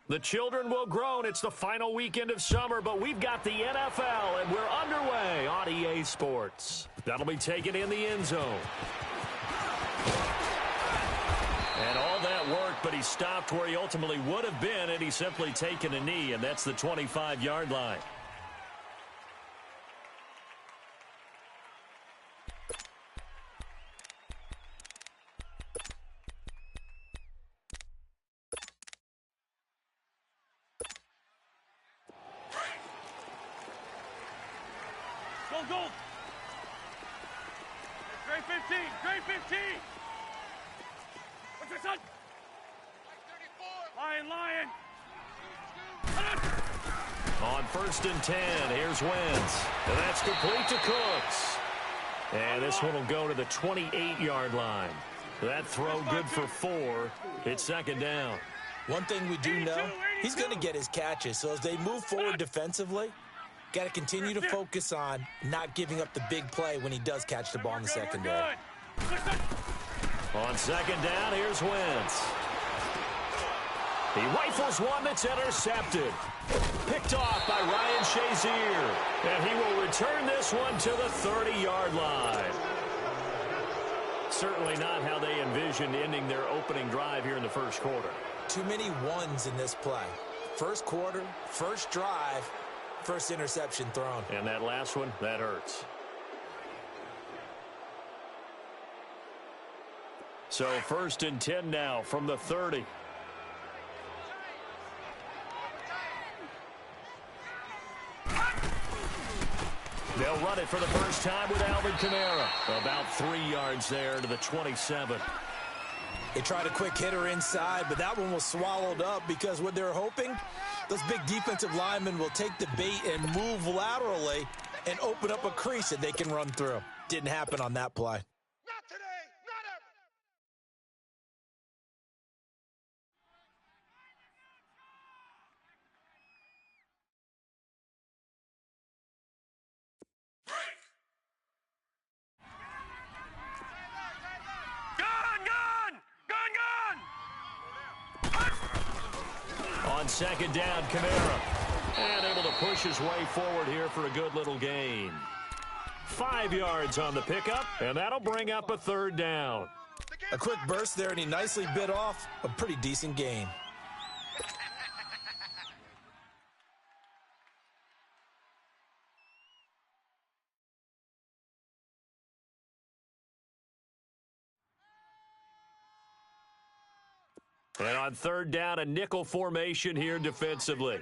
The children will groan. It's the final weekend of summer, but we've got the NFL, and we're underway on EA Sports. That'll be taken in the end zone. And all that work, but he stopped where he ultimately would have been, and he's simply taken a knee, and that's the 25-yard line. Go! Grade 15! Grade 15! What's your son? Lion! On 1st and 10, here's Wentz. And that's complete to Cooks. And this one will go to the 28-yard line. That throw good for 4. It's 2nd down. One thing we do know, he's going to get his catches. So as they move forward defensively, got to continue to focus on not giving up the big play when he does catch the ball in the secondary. On 2nd down, here's Wentz. He rifles one that's intercepted. Picked off by Ryan Shazier. And he will return this one to the 30-yard line. Certainly not how they envisioned ending their opening drive here in the first quarter. Too many ones in this play. First quarter, first drive, first interception thrown. And that last one, that hurts. So 1st and 10 now from the 30. They'll run it for the first time with Alvin Kamara. About 3 yards there to the 27. They tried a quick hitter inside, but that one was swallowed up because what they're hoping, those big defensive linemen will take the bait and move laterally and open up a crease that they can run through. Didn't happen on that play. Not today! Not ever! On 2nd down, Kamara. And able to push his way forward here for a good little gain. 5 yards on the pickup, and that'll bring up a 3rd down. A quick burst there, and he nicely bit off a pretty decent gain. And on 3rd down, a nickel formation here defensively.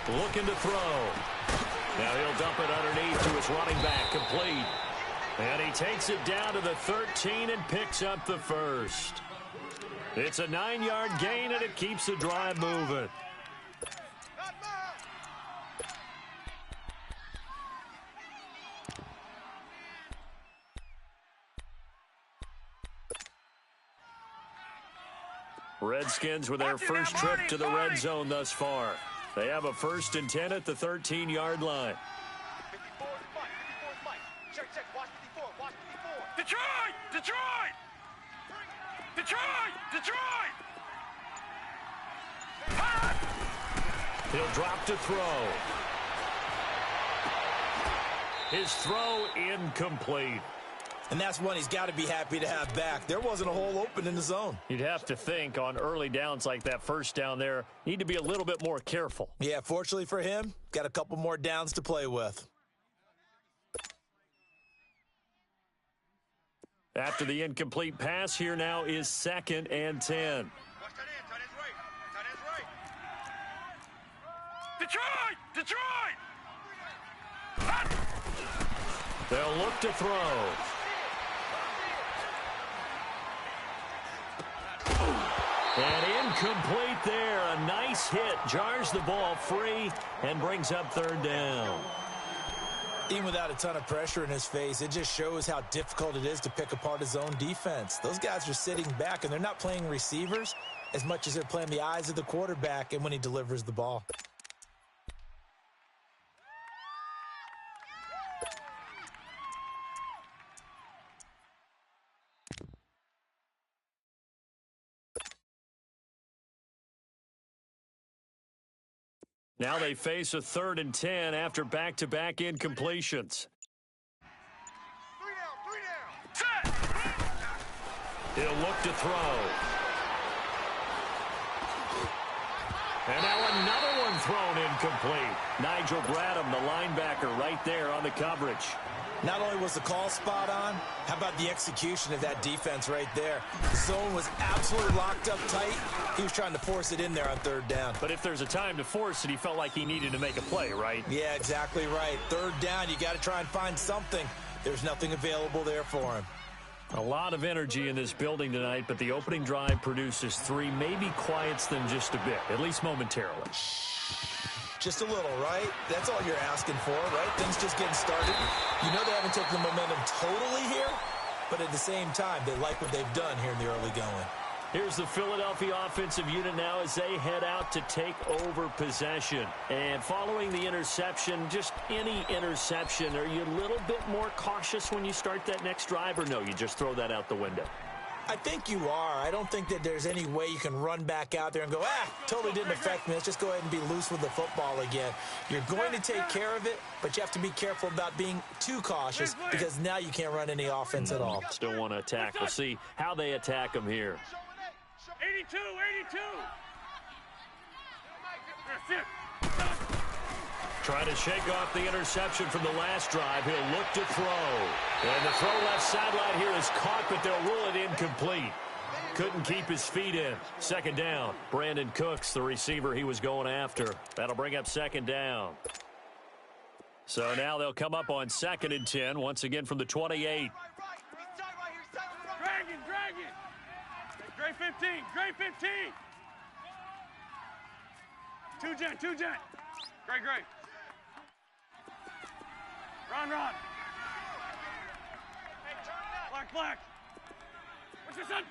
Looking to throw. Now he'll dump it underneath to his running back, complete. And he takes it down to the 13 and picks up the first. It's a 9-yard gain, and it keeps the drive moving. Redskins with their first trip to the red zone thus far. They have a 1st and 10 at the 13-yard line. 54 is Mike. 54 is Mike. Check. Watch 54. Watch 54. Detroit! He'll drop to throw. His throw incomplete. And that's one he's got to be happy to have back. There wasn't a hole open in the zone. You'd have to think on early downs like that first down there, need to be a little bit more careful. Yeah, fortunately for him, got a couple more downs to play with. After the incomplete pass, here now is 2nd and 10. Watch tight end right. Detroit! They'll look to throw. And incomplete there. A nice hit. Jars the ball free and brings up 3rd down. Even without a ton of pressure in his face, it just shows how difficult it is to pick apart his own defense. Those guys are sitting back, and they're not playing receivers as much as they're playing the eyes of the quarterback and when he delivers the ball. Now they face a 3rd and 10 after back-to-back incompletions. 3 down. Set. He'll look to throw. And now another one thrown incomplete. Nigel Bradham, the linebacker, right there on the coverage. Not only was the call spot on, how about the execution of that defense right there? The zone was absolutely locked up tight. He was trying to force it in there on 3rd down. But if there's a time to force it, he felt like he needed to make a play, right? Yeah, exactly right. 3rd down, you got to try and find something. There's nothing available there for him. A lot of energy in this building tonight, but the opening drive produces 3, maybe quiets them just a bit, at least momentarily. Just a little, right? That's all you're asking for, right? Things just getting started. You know they haven't taken the momentum totally here, but at the same time, they like what they've done here in the early going. Here's the Philadelphia offensive unit now as they head out to take over possession. And following the interception, just any interception, are you a little bit more cautious when you start that next drive, or no, you just throw that out the window? I think you are. I don't think that there's any way you can run back out there and go, totally didn't affect me. Let's just go ahead and be loose with the football again. You're going to take care of it, but you have to be careful about being too cautious because now you can't run any offense at all. Still want to attack. We'll see how they attack them here. 82, 82. That's it. Trying to shake off the interception from the last drive. He'll look to throw. And the throw left sideline here is caught, but they'll rule it incomplete. Couldn't keep his feet in. 2nd down. Brandon Cooks, the receiver he was going after. That'll bring up 2nd down. So now they'll come up on 2nd and 10, once again from the 28. Dragon. Gray 15, Gray 15. 2 Jen. Gray. Run. Black. What's your son?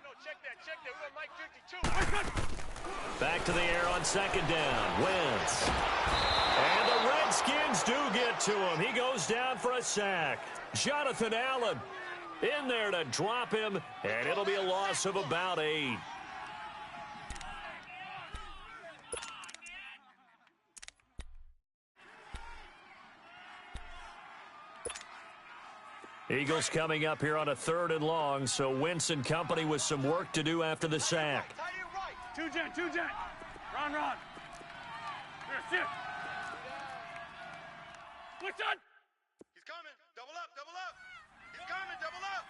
No, check that. We got Mike 52. Back to the air on 2nd down. Wentz. And the Redskins do get to him. He goes down for a sack. Jonathan Allen in there to drop him, and it'll be a loss of about 8. Eagles coming up here on a 3rd and long, so Wentz and company with some work to do after the sack. 2 Jen. Run. Here, sit. What's on? He's coming. Double up. He's coming. Double up.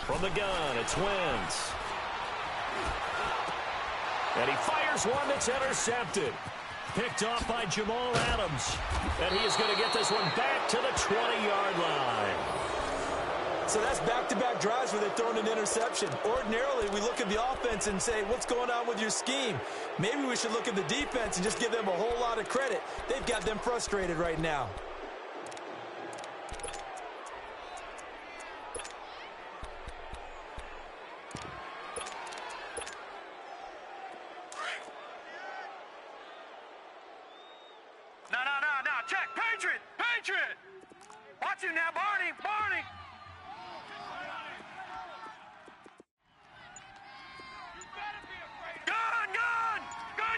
From the gun, it's Wentz. And he fires one that's intercepted. Picked off by Jamal Adams. And he is going to get this one back to the 20-yard line. So that's back-to-back drives where they're throwing an interception. Ordinarily, we look at the offense and say, what's going on with your scheme? Maybe we should look at the defense and just give them a whole lot of credit. They've got them frustrated right now. No. Check. Patriot. Watch him now, Barney.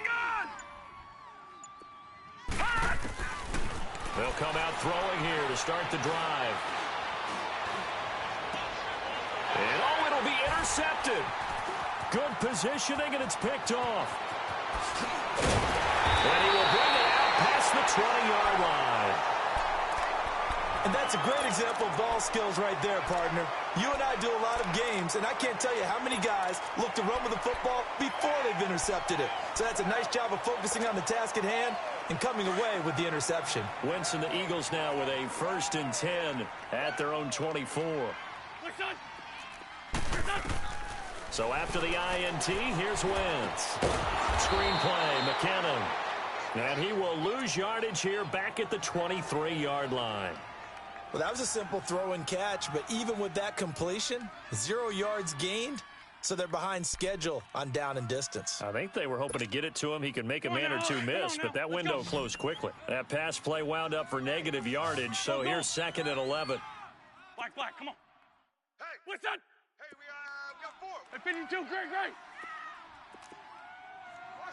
Gun. Hot! They'll come out throwing here to start the drive. And it'll be intercepted. Good positioning, and it's picked off. And he will bring it out past the 20-yard line. And that's a great example of ball skills right there, partner. You and I do a lot of games, and I can't tell you how many guys look to run with the football before they've intercepted it. So that's a nice job of focusing on the task at hand and coming away with the interception. Wentz and the Eagles now with a 1st and 10 at their own 24. So after the INT, here's Wentz. Screenplay, McKinnon. And he will lose yardage here back at the 23-yard line. Well, that was a simple throw and catch, but even with that completion, 0 yards gained, so they're behind schedule on down and distance. I think they were hoping to get it to him. He could make a man or two miss, but that window closed quickly. That pass play wound up for negative yardage, so here's 2nd and 11. Black, come on. Hey. What's that? Hey, we got 4. Hey, 52, great.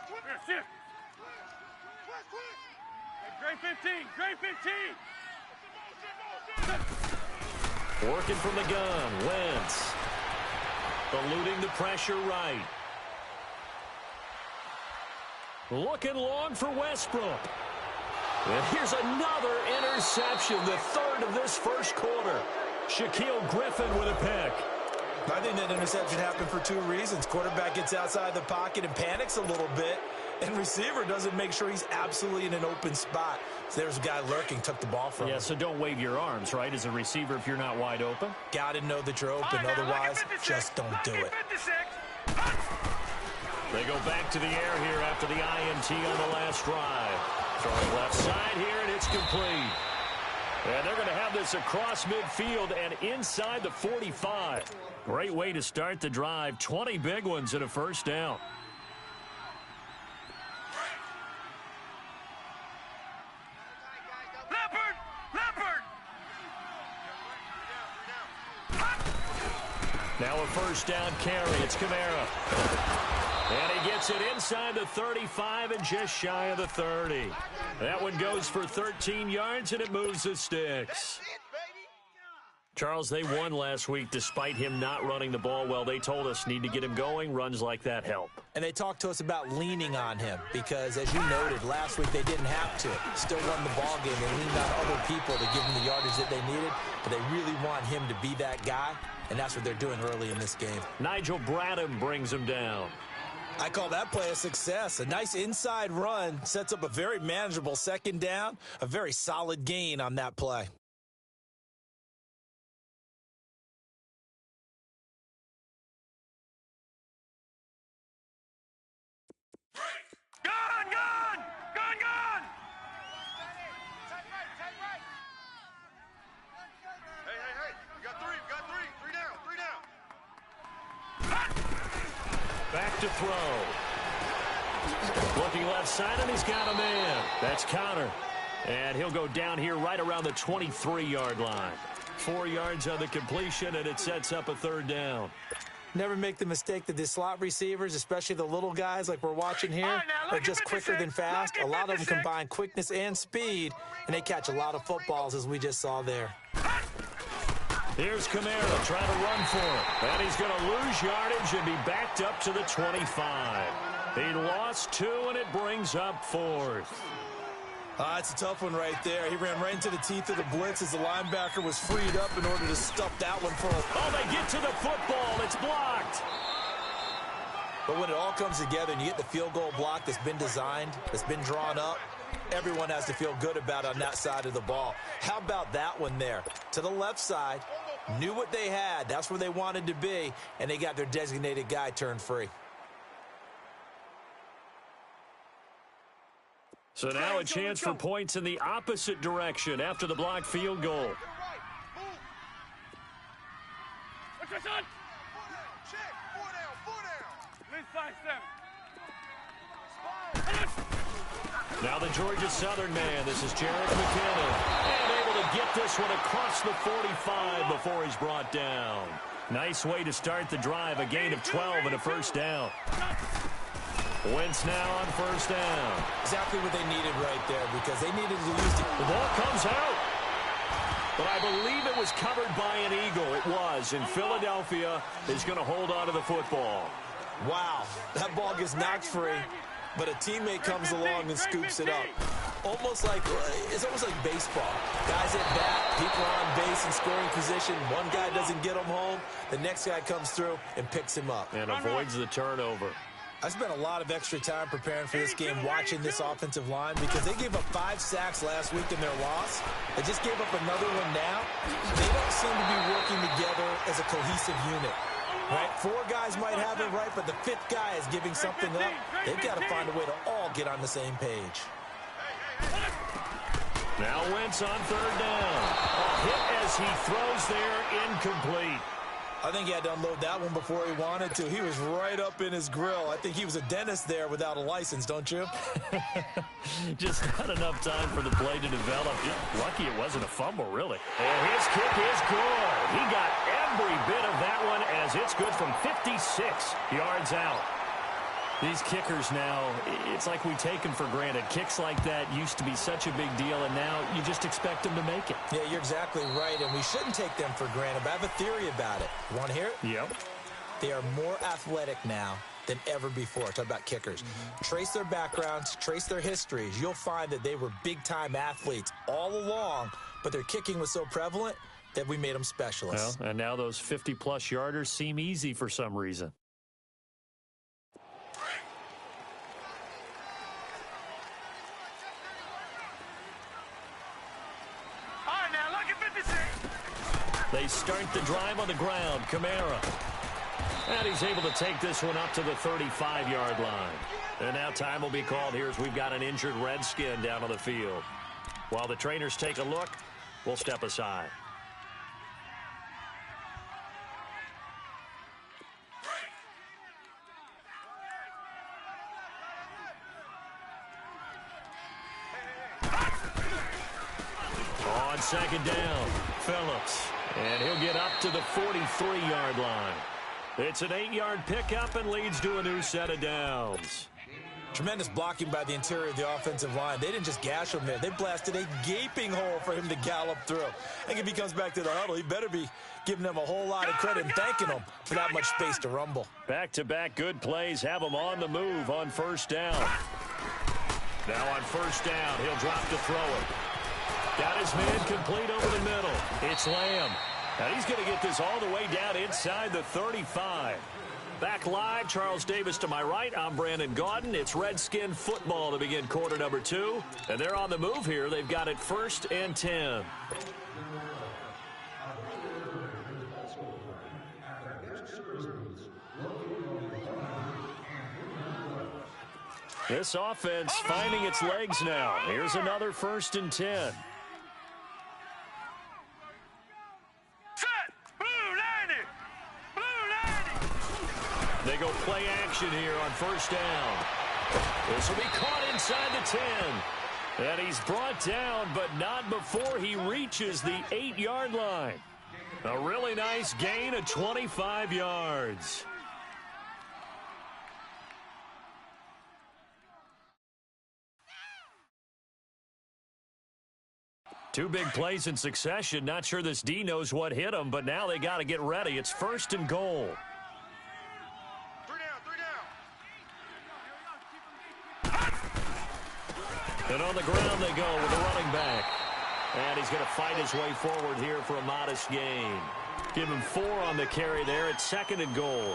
Here, sit. Grade 15, grade 15. Working from the gun, Wentz. Eluding the pressure right. Looking long for Westbrook. And here's another interception, the third of this first quarter. Shaquille Griffin with a pick. I think that interception happened for two reasons. Quarterback gets outside the pocket and panics a little bit, and receiver doesn't make sure he's absolutely in an open spot. So there's a guy lurking, took the ball from him. Yeah, so don't wave your arms, right, as a receiver if you're not wide open. Got to know that you're open, otherwise just don't do it. They go back to the air here after the INT on the last drive. Throwing left side here, and it's complete. And they're going to have this across midfield and inside the 45. Great way to start the drive. 20 big ones and a first down. Now a first down carry. It's Kamara. And he gets it inside the 35 and just shy of the 30. That one goes for 13 yards, and it moves the sticks. Charles, they won last week despite him not running the ball well. They told us need to get him going. Runs like that help. And they talked to us about leaning on him because, as you noted, last week they didn't have to. Still won the ball game. They leaned on other people to give them the yardage that they needed, but they really want him to be that guy, and that's what they're doing early in this game. Nigel Bradham brings him down. I call that play a success. A nice inside run sets up a very manageable second down, a very solid gain on that play. Back to throw. Looking left side, and he's got a man. That's Connor. And he'll go down here right around the 23-yard line. 4 yards on the completion, and it sets up a third down. Never make the mistake that the slot receivers, especially the little guys like we're watching here, are just quicker than fast. A lot of them combine quickness and speed, and they catch a lot of footballs, as we just saw there. Here's Kamara trying to run for it. And he's going to lose yardage and be backed up to the 25. He lost 2, and it brings up 4th. It's a tough one right there. He ran right into the teeth of the blitz as the linebacker was freed up in order to stuff that one for him. Oh, they get to the football. It's blocked. But when it all comes together and you get the field goal block that's been designed, that's been drawn up, everyone has to feel good about it on that side of the ball. How about that one there? To the left side, knew what they had. That's where they wanted to be, and they got their designated guy turned free. So now a chance for points in the opposite direction after the blocked field goal. What's your son? Check. 4 down. Now the Georgia Southern man. This is Jarek McKinnon. And able to get this one across the 45 before he's brought down. Nice way to start the drive. A gain of 12 and a first down. Wentz now on first down. Exactly what they needed right there because they needed to use the ball comes out. But I believe it was covered by an Eagle. It was. And Philadelphia is going to hold on to the football. Wow. That ball gets knocked free, but a teammate comes along and scoops it up. It's almost like baseball. Guys at bat, people are on base in scoring position. One guy doesn't get him home. The next guy comes through and picks him up. And avoids the turnover. I spent a lot of extra time preparing for this game watching this offensive line because they gave up 5 sacks last week in their loss. They just gave up another one now. They don't seem to be working together as a cohesive unit. Right? 4 guys might have it right, but the 5th guy is giving something up. They've got to find a way to all get on the same page. Now Wentz on third down. A hit as he throws there, incomplete. I think he had to unload that one before he wanted to. He was right up in his grill. I think he was a dentist there without a license, don't you? Just not enough time for the play to develop. Lucky it wasn't a fumble, really. And his kick is good. He got every bit of that one as it's good from 56 yards out. These kickers now, it's like we take them for granted. Kicks like that used to be such a big deal, and now you just expect them to make it. Yeah, you're exactly right, and we shouldn't take them for granted, but I have a theory about it. You want to hear it? Yep. They are more athletic now than ever before. Talk about kickers. Trace their backgrounds, trace their histories. You'll find that they were big-time athletes all along, but their kicking was so prevalent that we made them specialists. Well, and now those 50-plus yarders seem easy for some reason. They start the drive on the ground. Kamara. And he's able to take this one up to the 35-yard line. And now time will be called here as we've got an injured Redskin down on the field. While the trainers take a look, we'll step aside. On second down, Phillips. And he'll get up to the 43-yard line. It's an 8-yard pickup and leads to a new set of downs. Tremendous blocking by the interior of the offensive line. They didn't just gash him there. They blasted a gaping hole for him to gallop through. I think if he comes back to the huddle, he better be giving them a whole lot of credit and thanking them for that much space to rumble. Back-to-back good plays have him on the move on first down. Now on first down, he'll drop to throw it. Got his man complete over the middle. It's Lamb. And he's going to get this all the way down inside the 35. Back live, Charles Davis to my right. I'm Brandon Gaudin. It's Redskin football to begin quarter number 2. And they're on the move here. They've got it 1st and 10. This offense finding its legs now. Here's another 1st and 10. They go play action here on first down. This will be caught inside the 10. And he's brought down, but not before he reaches the 8-yard line. A really nice gain of 25 yards. Two big plays in succession. Not sure this D knows what hit him, but now they got to get ready. It's 1st and goal. And on the ground they go with the running back. And he's going to fight his way forward here for a modest gain. Give him 4 on the carry there at 2nd and goal.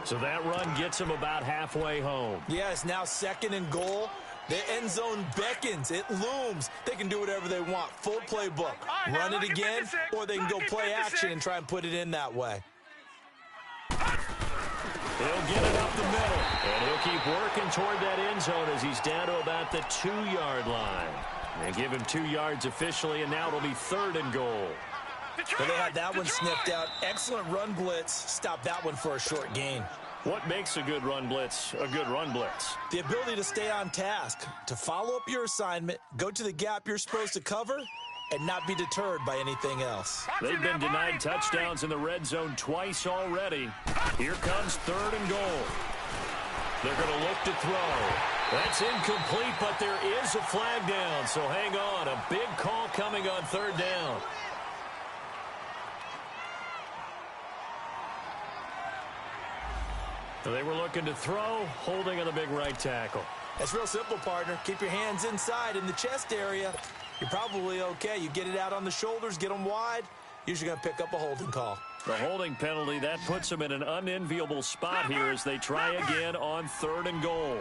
So that run gets him about halfway home. Yeah, it's now 2nd and goal. The end zone beckons. It looms. They can do whatever they want. Full playbook. Run it again, or they can go play action and try and put it in that way. He'll get it up the middle, and he'll keep working toward that end zone as he's down to about the 2-yard line. They give him 2 yards officially, and now it'll be 3rd and goal. Well, they had that one sniffed out. Excellent run blitz. Stop that one for a short gain. What makes a good run blitz a good run blitz? The ability to stay on task, to follow up your assignment, go to the gap you're supposed to cover, and not be deterred by anything else. They've been denied touchdowns in the red zone twice already. Here comes 3rd and goal. They're going to look to throw. That's incomplete, but there is a flag down, so hang on. A big call coming on 3rd down. They were looking to throw, holding on the big right tackle. It's real simple, partner. Keep your hands inside in the chest area. You're probably okay. You get it out on the shoulders, get them wide. Usually going to pick up a holding call. The holding penalty, that puts them in an unenviable spot here as they try again on 3rd and goal.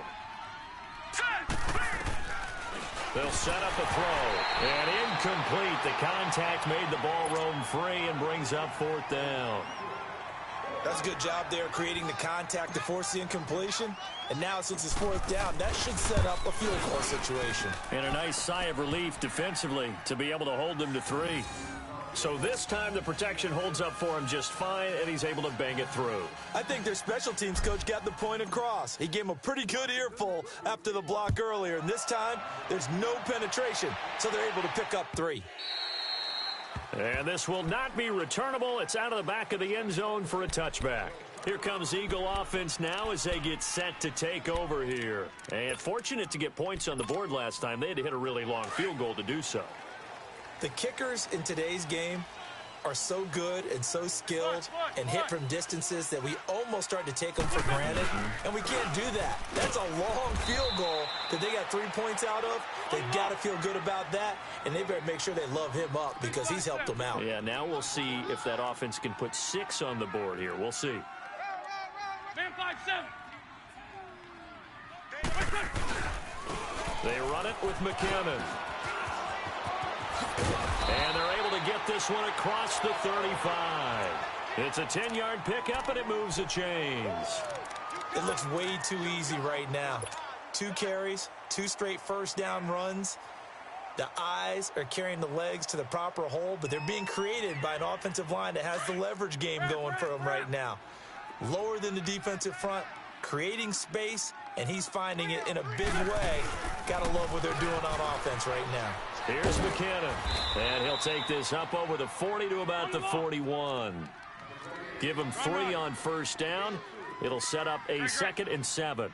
They'll set up a throw. And incomplete. The contact made the ball roam free and brings up 4th down. That's a good job there creating the contact to force the incompletion. And now since it's 4th down, that should set up a field goal situation. And a nice sigh of relief defensively to be able to hold them to 3. So this time the protection holds up for him just fine, and he's able to bang it through. I think their special teams coach got the point across. He gave him a pretty good earful after the block earlier. And this time, there's no penetration, so they're able to pick up 3. And this will not be returnable. It's out of the back of the end zone for a touchback. Here comes Eagle offense now as they get set to take over here. And fortunate to get points on the board last time. They had to hit a really long field goal to do so. The kickers in today's game are so good and so skilled and hit from distances that we almost start to take them for granted, and we can't do that. That's a long field goal that they got 3 points out of. They've got to feel good about that, and they better make sure they love him up because he's helped them out. Yeah, now we'll see if that offense can put 6 on the board here. We'll see. Man 5-7. They run it with McKinnon. And they're able to get this one across the 35. It's a 10-yard pickup, and it moves the chains. It looks way too easy right now. 2 carries, 2 straight first down runs. The eyes are carrying the legs to the proper hole, but they're being created by an offensive line that has the leverage game going for them right now. Lower than the defensive front, creating space, and he's finding it in a big way. Gotta love what they're doing on offense right now. Here's McKinnon, and he'll take this up over the 40 to about the 41. Give him 3 on first down. It'll set up a 2nd and 7.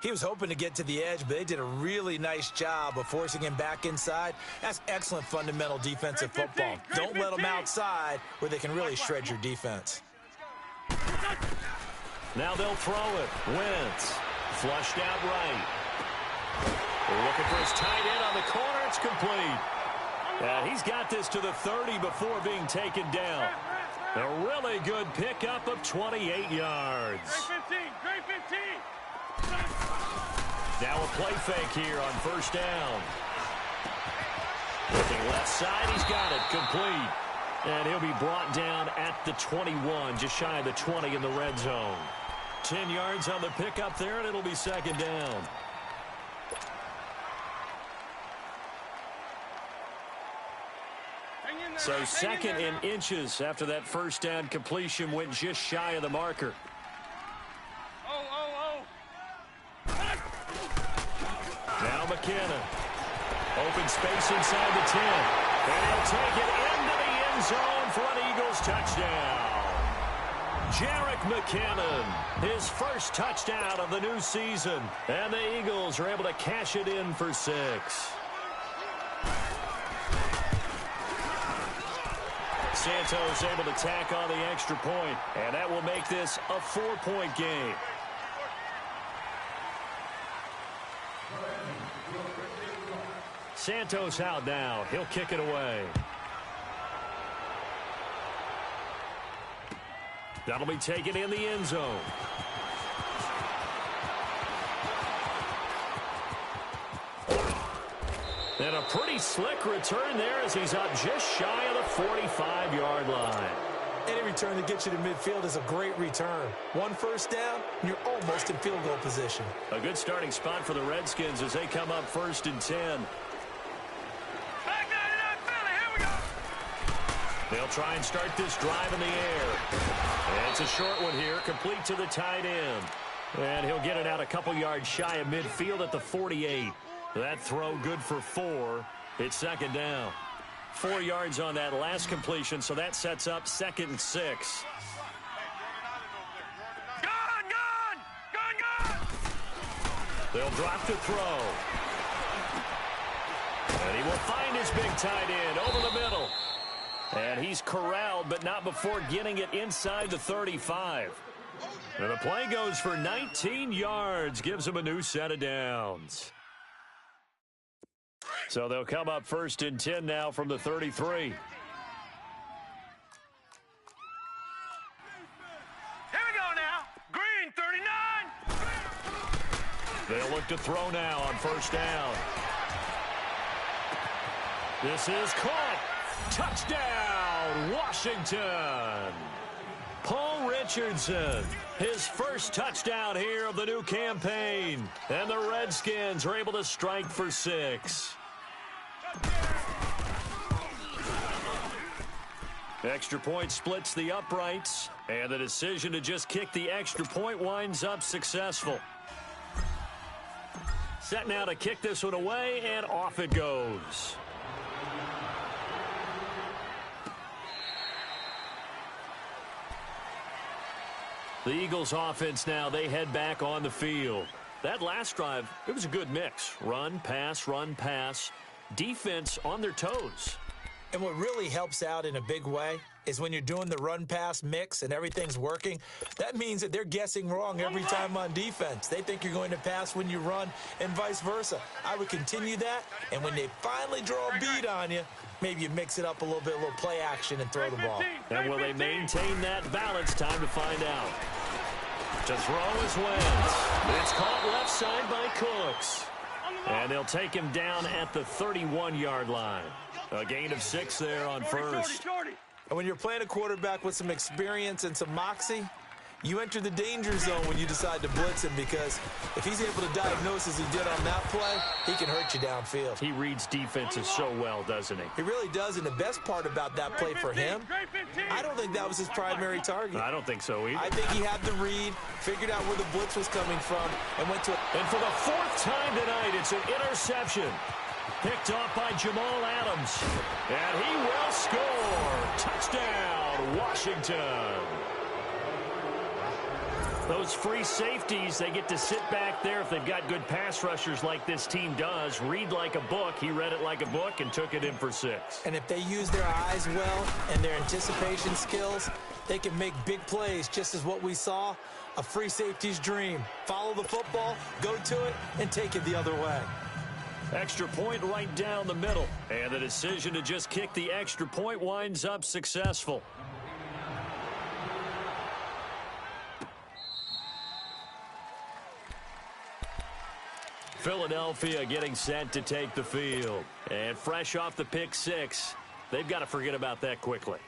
He was hoping to get to the edge, but they did a really nice job of forcing him back inside. That's excellent fundamental defensive football. Don't let them outside where they can really shred your defense. Now they'll throw it. Wentz, flushed out right. They're looking for his tight end on the corner. It's complete. And he's got this to the 30 before being taken down. A really good pickup of 28 yards. Great 15. Now a play fake here on first down. Looking left side, he's got it. Complete. And he'll be brought down at the 21, just shy of the 20 in the red zone. 10 yards on the pickup there, and it'll be 2nd down. So 2nd in inches after that first down completion went just shy of the marker. Now McKinnon. Open space inside the 10. And he'll take it into the end zone for an Eagles touchdown. Jerick McKinnon, his first touchdown of the new season. And the Eagles are able to cash it in for 6. Santos able to tack on the extra point, and that will make this a 4-point game. Santos out now. He'll kick it away. That'll be taken in the end zone. And a pretty slick return there as he's up just shy of the 45-yard line. Any return that gets you to midfield is a great return. 1 first down, and you're almost in field goal position. A good starting spot for the Redskins as they come up 1st and 10. They'll try and start this drive in the air. And it's a short one here, complete to the tight end. And he'll get it out a couple yards shy of midfield at the 48. That throw good for 4. It's 2nd down. 4 yards on that last completion, so that sets up 2nd and 6. Gone! They'll drop the throw. And he will find his big tight end over the middle. And he's corralled, but not before getting it inside the 35. And the play goes for 19 yards, gives him a new set of downs. So they'll come up 1st and 10 now from the 33. Here we go now. Green, 39. They'll look to throw now on first down. This is caught. Touchdown, Washington. Paul Richardson, his first touchdown here of the new campaign. And the Redskins are able to strike for 6. Extra point splits the uprights, and the decision to just kick the extra point winds up successful. Set now to kick this one away, and off it goes. The Eagles offense now, they head back on the field. That last drive, it was a good mix. Run, pass, defense on their toes. And what really helps out in a big way is when you're doing the run-pass mix and everything's working, that means that they're guessing wrong every time on defense. They think you're going to pass when you run and vice versa. I would continue that, and when they finally draw a beat on you, maybe you mix it up a little bit, a little play action, and throw the ball. And will they maintain that balance? Time to find out. To throw is Wentz. It's caught left side by Cooks. And they'll take him down at the 31-yard line. A gain of 6 there on first. And when you're playing a quarterback with some experience and some moxie, you enter the danger zone when you decide to blitz him, because if he's able to diagnose as he did on that play, he can hurt you downfield. He reads defenses so well, doesn't he? He really does, and the best part about that play for him, I don't think that was his primary target. I don't think so either. I think he had the read, figured out where the blitz was coming from, and went to it. And for the 4th time tonight, it's an interception. Picked off by Jamal Adams. And he will score. Touchdown, Washington. Those free safeties, they get to sit back there if they've got good pass rushers like this team does. Read like a book. He read it like a book and took it in for 6. And if they use their eyes well and their anticipation skills, they can make big plays, just as what we saw, a free safety's dream. Follow the football, go to it, and take it the other way. Extra point right down the middle. And the decision to just kick the extra point winds up successful. Philadelphia getting set to take the field. And fresh off the pick 6, they've got to forget about that quickly.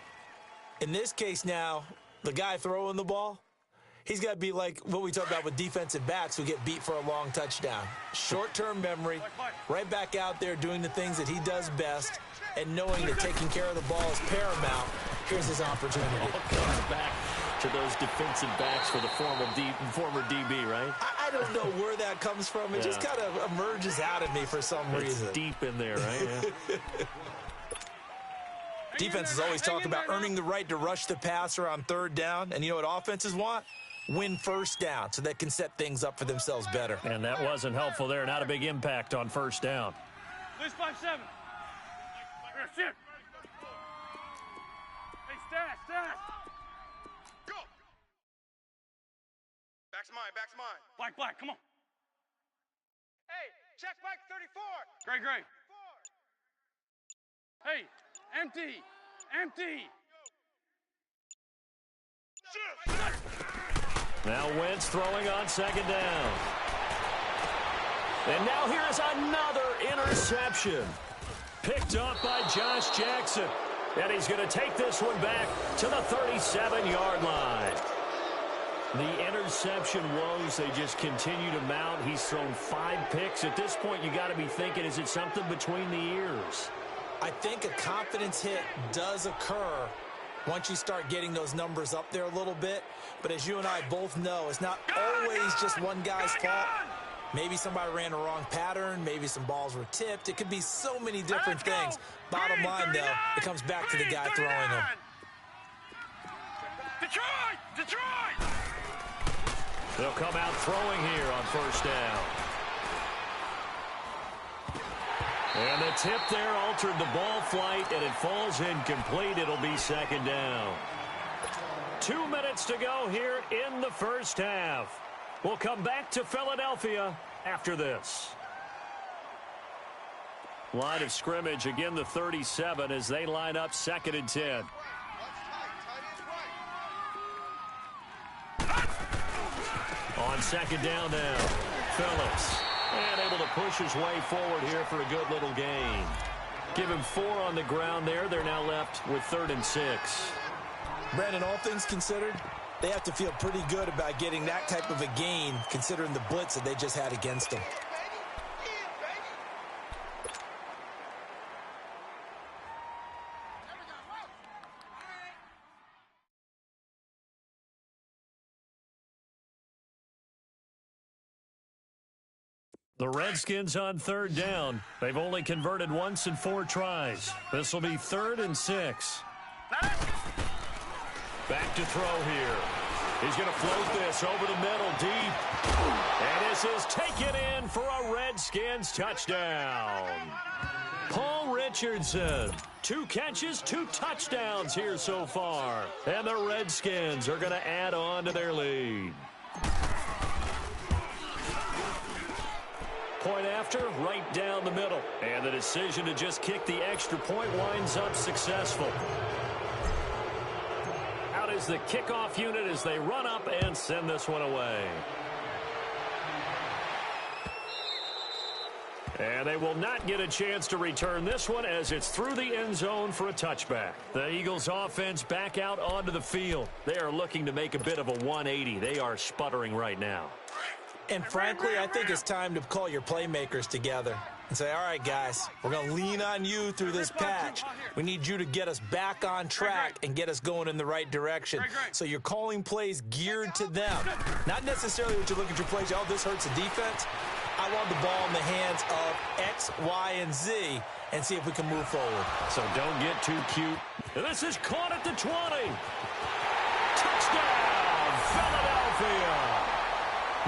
In this case now, the guy throwing the ball, he's got to be like what we talk about with defensive backs who get beat for a long touchdown. Short-term memory, right back out there doing the things that he does best, and knowing that taking care of the ball is paramount. Here's his opportunity. All comes back to those defensive backs for the former DB, right? I don't know where that comes from. It just kind of emerges out of me for some reason. It's deep in there, right? Yeah. Defenses always talk about earning the right to rush the passer on 3rd down. And you know what offenses want? Win 1st down so they can set things up for themselves better. And that wasn't helpful there. Not a big impact on 1st down. Please 5-7. Shit. Hey, stash. Go. Back's mine. Black, come on. Hey, check back 34. Gray. Hey, empty. Now Wentz throwing on 2nd down. And now here is another interception. Picked up by Josh Jackson. And he's going to take this one back to the 37-yard line. The interception woes, they just continue to mount. He's thrown 5 picks. At this point, you got to be thinking, is it something between the ears? I think a confidence hit does occur once you start getting those numbers up there a little bit. But as you and I both know, it's not always just one guy's fault. Maybe somebody ran a wrong pattern. Maybe some balls were tipped. It could be so many different things. Bottom line, though, it comes back to the guy throwing them. Detroit! They'll come out throwing here on 1st down. And the tip there altered the ball flight, and it falls incomplete. It'll be 2nd down. 2 minutes to go here in the 1st half. We'll come back to Philadelphia after this. Line of scrimmage, again the 37 as they line up 2nd and 10. On 2nd down now, Phillips. And able to push his way forward here for a good little gain. Give him 4 on the ground there. They're now left with 3rd and 6. Brandon, all things considered, they have to feel pretty good about getting that type of a gain, considering the blitz that they just had against them. The Redskins on 3rd down. They've only converted once in 4 tries. This will be 3rd and 6. Back to throw here. He's going to float this over the middle deep. And this is taken in for a Redskins touchdown. Paul Richardson, 2 catches, 2 touchdowns here so far. And the Redskins are going to add on to their lead. Point after, right down the middle. And the decision to just kick the extra point winds up successful. Out is the kickoff unit as they run up and send this one away. And they will not get a chance to return this one as it's through the end zone for a touchback. The Eagles offense back out onto the field. They are looking to make a bit of a 180. They are sputtering right now. And frankly, I think it's time to call your playmakers together and say, all right, guys, we're going to lean on you through this patch. We need you to get us back on track and get us going in the right direction. So you're calling plays geared to them. Not necessarily what you look at your plays, oh, this hurts the defense. I want the ball in the hands of X, Y, and Z and see if we can move forward. So don't get too cute. And this is caught at the 20. Touchdown, Philadelphia.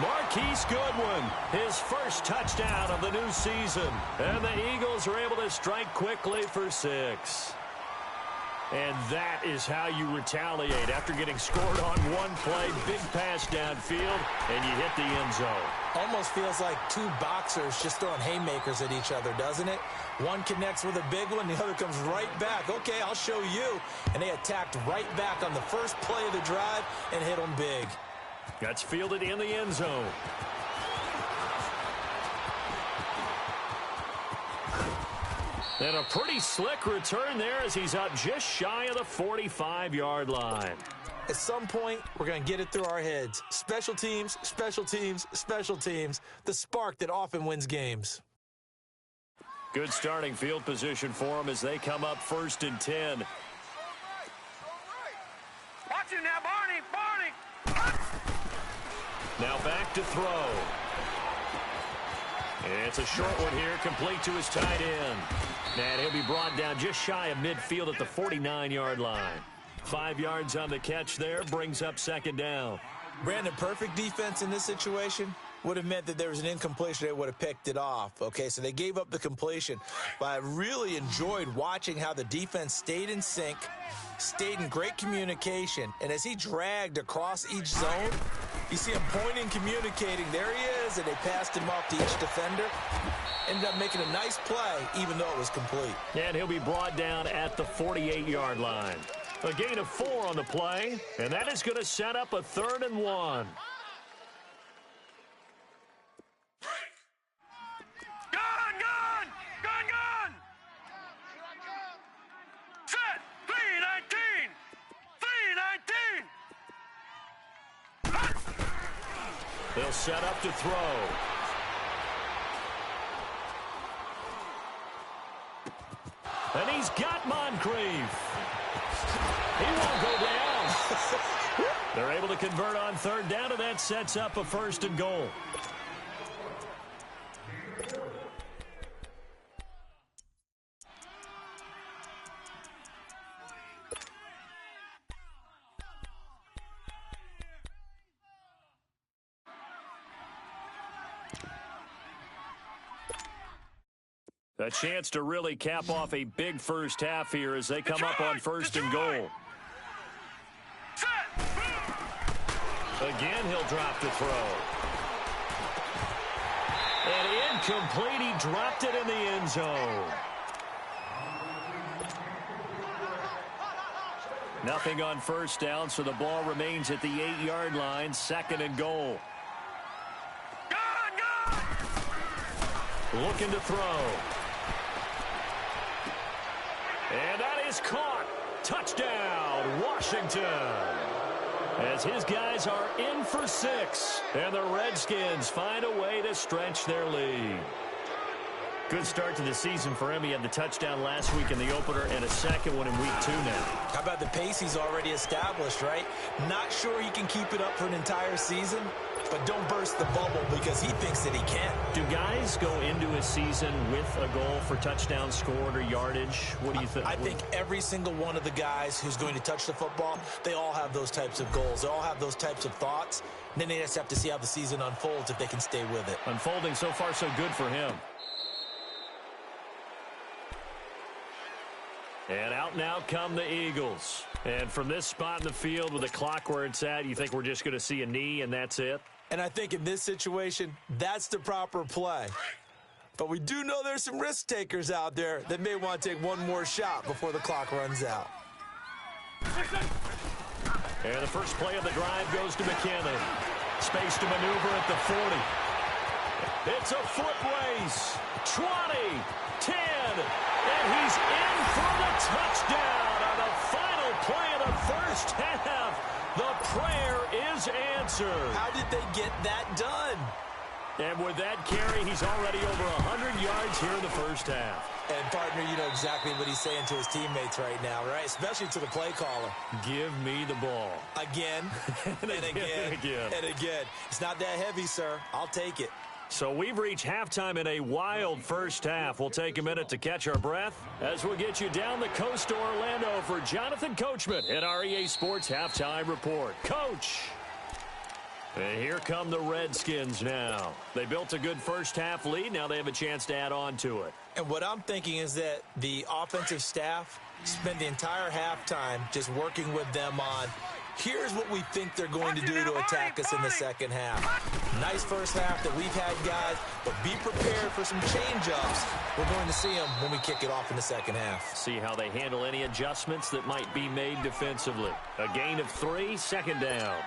Marquise Goodwin, his first touchdown of the new season. And the Eagles are able to strike quickly for 6. And that is how you retaliate after getting scored on one play. Big pass downfield, and you hit the end zone. Almost feels like 2 boxers just throwing haymakers at each other, doesn't it? One connects with a big one, the other comes right back. Okay, I'll show you. And they attacked right back on the first play of the drive and hit them big. That's fielded in the end zone. And a pretty slick return there as he's up just shy of the 45-yard line. At some point, we're going to get it through our heads. Special teams, special teams, special teams. The spark that often wins games. Good starting field position for them as they come up 1st and 10. Watch it now, Barney. Now back to throw. It's a short one here, complete to his tight end. And he'll be brought down just shy of midfield at the 49-yard line. 5 yards on the catch there, brings up 2nd down. Brandon, perfect defense in this situation would have meant that there was an incompletion. They would have picked it off. Okay, so they gave up the completion. But I really enjoyed watching how the defense stayed in sync, stayed in great communication. And as he dragged across each zone, you see him pointing, communicating. There he is, and they passed him off to each defender. Ended up making a nice play, even though it was complete. And he'll be brought down at the 48-yard line. A gain of 4 on the play, and that is going to set up a 3rd and 1. Gun! Set! 319! 319! They'll set up to throw. And he's got Moncrief. He won't go down. They're able to convert on 3rd down, and that sets up a 1st and goal. A chance to really cap off a big first half here as they come up on 1st and goal. Again, he'll drop the throw. And incomplete. He dropped it in the end zone. Nothing on 1st down, so the ball remains at the 8-yard line. 2nd and goal. Looking to throw. And that is caught. Touchdown, Washington. As his guys are in for 6. And the Redskins find a way to stretch their lead. Good start to the season for him. He had the touchdown last week in the opener and a 2nd one in week 2 now. How about the pace he's already established, right? Not sure he can keep it up for an entire season. but don't burst the bubble because he thinks that he can. Do guys go into a season with a goal for touchdown scored or yardage? What do you think? I think every single one of the guys who's going to touch the football, they all have those types of goals. They all have those types of thoughts. And then they just have to see how the season unfolds if they can stay with it. Unfolding so far so good for him. And out now come the Eagles. And from this spot in the field with the clock where it's at, you think we're just going to see a knee and that's it? And I think in this situation, that's the proper play. But we do know there's some risk takers out there that may want to take one more shot before the clock runs out. And the first play of the drive goes to McKinnon. Space to maneuver at the 40. It's a foot race. 20, 10, and he's in for the touchdown on the final play of the first half. The prayer is answered. How did they get that done? And with that carry, he's already over 100 yards here in the first half. And, partner, you know exactly what he's saying to his teammates right now, right? Especially to the play caller. Give me the ball. Again, and again, and again. It's not that heavy, sir. I'll take it. So we've reached halftime in a wild first half. We'll take a minute to catch our breath as we'll get you down the coast to Orlando for Jonathan Coachman at our EA Sports Halftime Report. Coach! And here come the Redskins now. They built a good first half lead. Now they have a chance to add on to it. And what I'm thinking is that the offensive staff spent the entire halftime just working with them on, here's what we think they're going to do to attack us in the second half. Nice first half that we've had, guys, but be prepared for some change-ups. We're going to see them when we kick it off in the second half. See how they handle any adjustments that might be made defensively. A gain of 3, second down.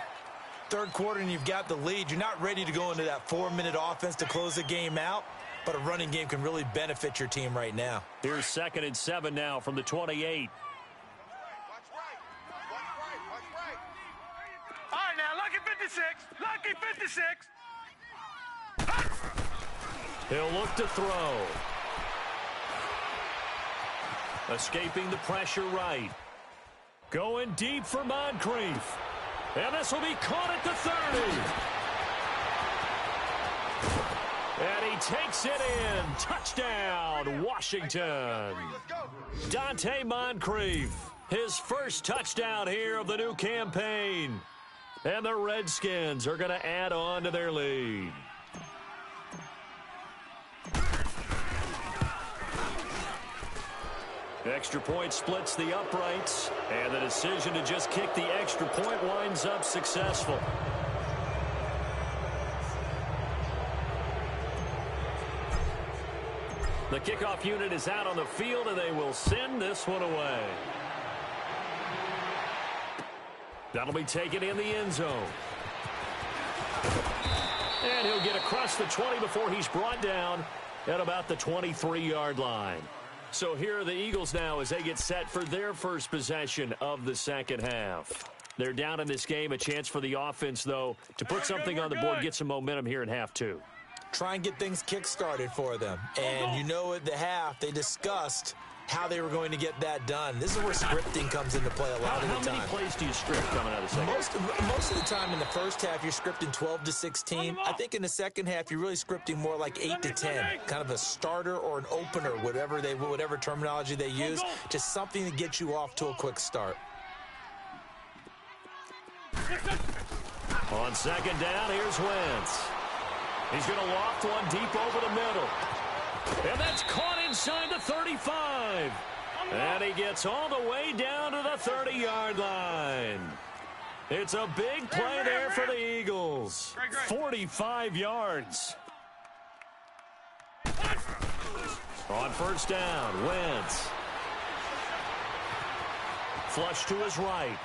Third quarter and you've got the lead. You're not ready to go into that 4-minute offense to close the game out, but a running game can really benefit your team right now. Here's 2nd and 7 now from the 28. All right, now, lucky 56. Lucky 56. He'll look to throw. Escaping the pressure right. Going deep for Moncrief. And this will be caught at the 30. And he takes it in. Touchdown, Washington. Dante Moncrief, his first touchdown here of the new campaign. And the Redskins are going to add on to their lead. Extra point splits the uprights, and the decision to just kick the extra point winds up successful. The kickoff unit is out on the field, and they will send this one away. That'll be taken in the end zone. And he'll get across the 20 before he's brought down at about the 23-yard line. So here are the Eagles now as they get set for their first possession of the second half. They're down in this game. A chance for the offense, though, to put something on the board, get some momentum here in half 2. Try and get things kick-started for them. And you know at the half, they discussed how they were going to get that done. This is where scripting comes into play a lot of the time. How many plays do you script coming out of the second half? Most of the time in the first half, you're scripting 12 to 16. I think in the second half, you're really scripting more like 8 to 10. Kind of a starter or an opener, whatever terminology they use. Just something to get you off to a quick start. On second down, here's Wentz. He's going to loft one deep over the middle. And that's caught inside the 35. And he gets all the way down to the 30-yard line. It's a big play there for the Eagles. 45 yards. On first down, Wentz. Flush to his right.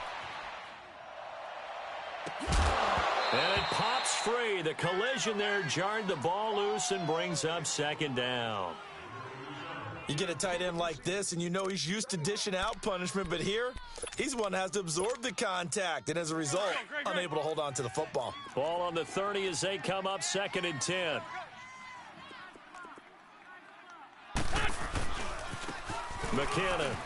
And it pops free. The collision there jarred the ball loose and brings up second down. You get a tight end like this, and you know he's used to dishing out punishment, but here, he's one that has to absorb the contact, and as a result, unable to hold on to the football. Ball on the 30 as they come up 2nd and 10. McKinnon.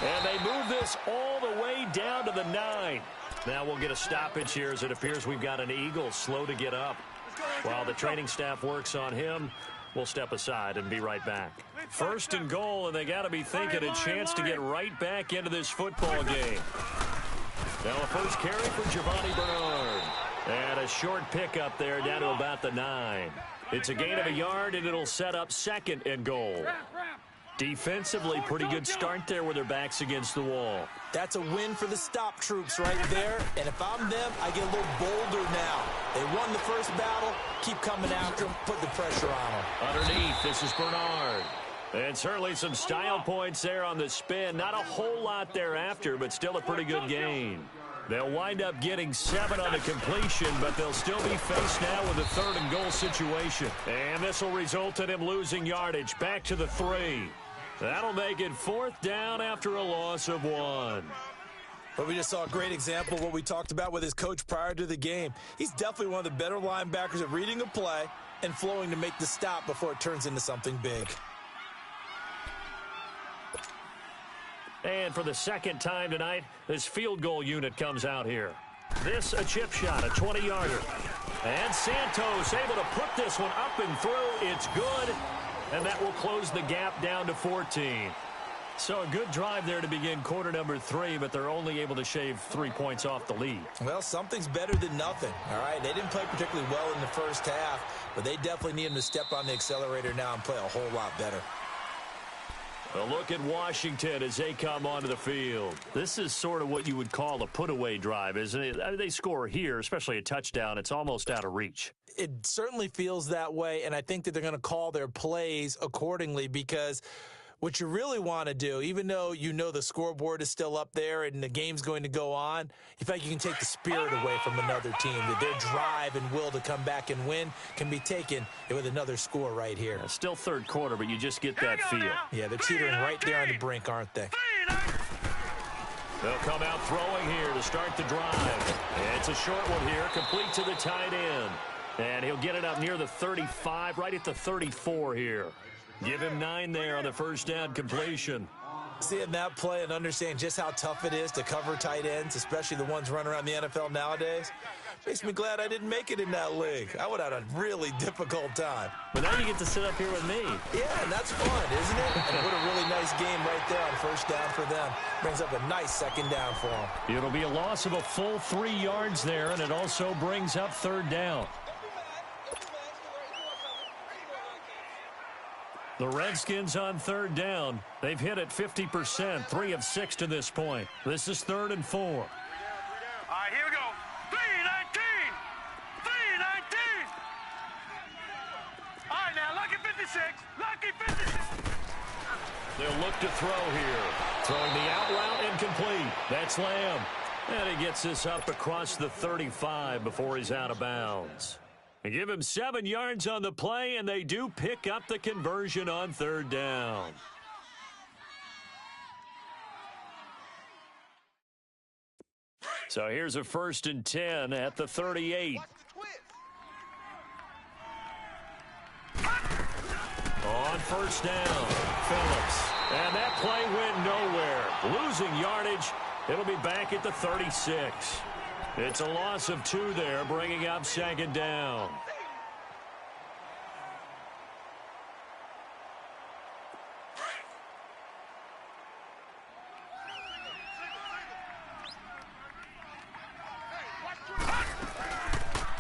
And they move this this all the way down to the 9. Now we'll get a stoppage here as it appears we've got an Eagle slow to get up. While the training staff works on him, we'll step aside and be right back. 1st and goal, and they got to be thinking a chance to get right back into this football game. Now a first carry for Giovanni Bernard. And a short pickup there down to about the 9. It's a gain of a yard, and it'll set up 2nd and goal. Defensively, pretty good start there with their backs against the wall. That's a win for the stop troops right there. And if I'm them, I get a little bolder now. They won the first battle. Keep coming after them. Put the pressure on them. Underneath, this is Bernard. And certainly some style points there on the spin. Not a whole lot thereafter, but still a pretty good gain. They'll wind up getting 7 on the completion, but they'll still be faced now with a 3rd and goal situation. And this will result in him losing yardage back to the 3. That'll make it 4th down after a loss of 1. But we just saw a great example of what we talked about with his coach prior to the game. He's definitely one of the better linebackers at reading a play and flowing to make the stop before it turns into something big. And for the 2nd time tonight, this field goal unit comes out here. This a chip shot, a 20-yarder. And Santos able to put this one up and through. It's good. And that will close the gap down to 14. So a good drive there to begin quarter number 3, but they're only able to shave 3 points off the lead. Well, something's better than nothing, all right? They didn't play particularly well in the first half, but they definitely need them to step on the accelerator now and play a whole lot better. A look at Washington as they come onto the field. This is sort of what you would call a put-away drive, isn't it? I mean, they score here, especially a touchdown. It's almost out of reach. It certainly feels that way, and I think that they're going to call their plays accordingly because what you really want to do, even though you know the scoreboard is still up there and the game's going to go on, you feel like you can take the spirit away from another team. That their drive and will to come back and win can be taken with another score right here. Yeah, still 3rd quarter, but you just get that feel. Yeah, they're teetering right there on the brink, aren't they? They'll come out throwing here to start the drive. It's a short one here, complete to the tight end. And he'll get it up near the 35, right at the 34 here. Give him 9 there on the first down completion. Seeing that play and understanding just how tough it is to cover tight ends, especially the ones running around the NFL nowadays, makes me glad I didn't make it in that league. I would have had a really difficult time. But now you get to sit up here with me. Yeah, and that's fun, isn't it? And what a really nice game right there on first down for them. Brings up a nice 2nd down for them. It'll be a loss of a full 3 yards there, and it also brings up 3rd down. The Redskins on 3rd down. They've hit it 50%, 3 of 6 to this point. This is 3rd and 4. All right, here we go. 3-19. 3-19. All right, now, lucky 56. Lucky 56. They'll look to throw here. Throwing the out route incomplete. That's Lamb. And he gets this up across the 35 before he's out of bounds. They give him 7 yards on the play, and they do pick up the conversion on 3rd down. So here's a 1st and 10 at the 38. On 1st down, Phillips. And that play went nowhere. Losing yardage. It'll be back at the 36. It's a loss of 2 there, bringing up 2nd down.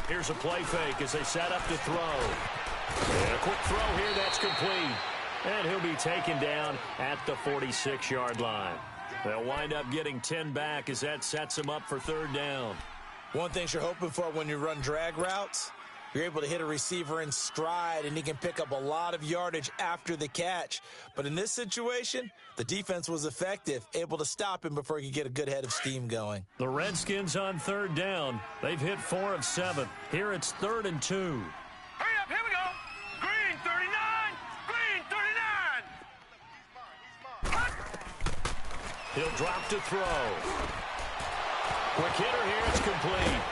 Here's a play fake as they set up to throw. And a quick throw here, that's complete. And he'll be taken down at the 46-yard line. They'll wind up getting 10 back as that sets them up for 3rd down. One thing you're hoping for when you run drag routes, you're able to hit a receiver in stride, and he can pick up a lot of yardage after the catch. But in this situation, the defense was effective, able to stop him before he could get a good head of steam going. The Redskins on 3rd down. They've hit 4 of 7. Here it's 3rd and 2. Hurry up, here we go. Green 39. Green 39. He'll drop to throw. Quick hitter here, it's complete.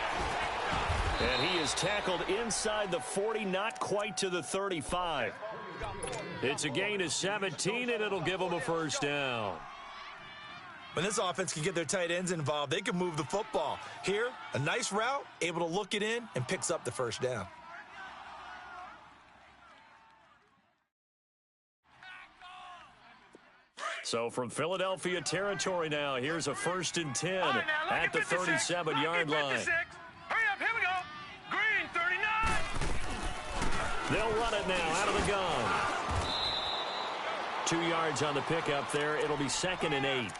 And he is tackled inside the 40, not quite to the 35. It's a gain of 17, and it'll give him a 1st down. When this offense can get their tight ends involved, they can move the football. Here, a nice route, able to look it in, and picks up the first down. So from Philadelphia territory now, here's a 1st and 10 at the 37-yard line. Hurry up, here we go. Green, 39. They'll run it now out of the gun. 2 yards on the pickup there. It'll be 2nd and 8.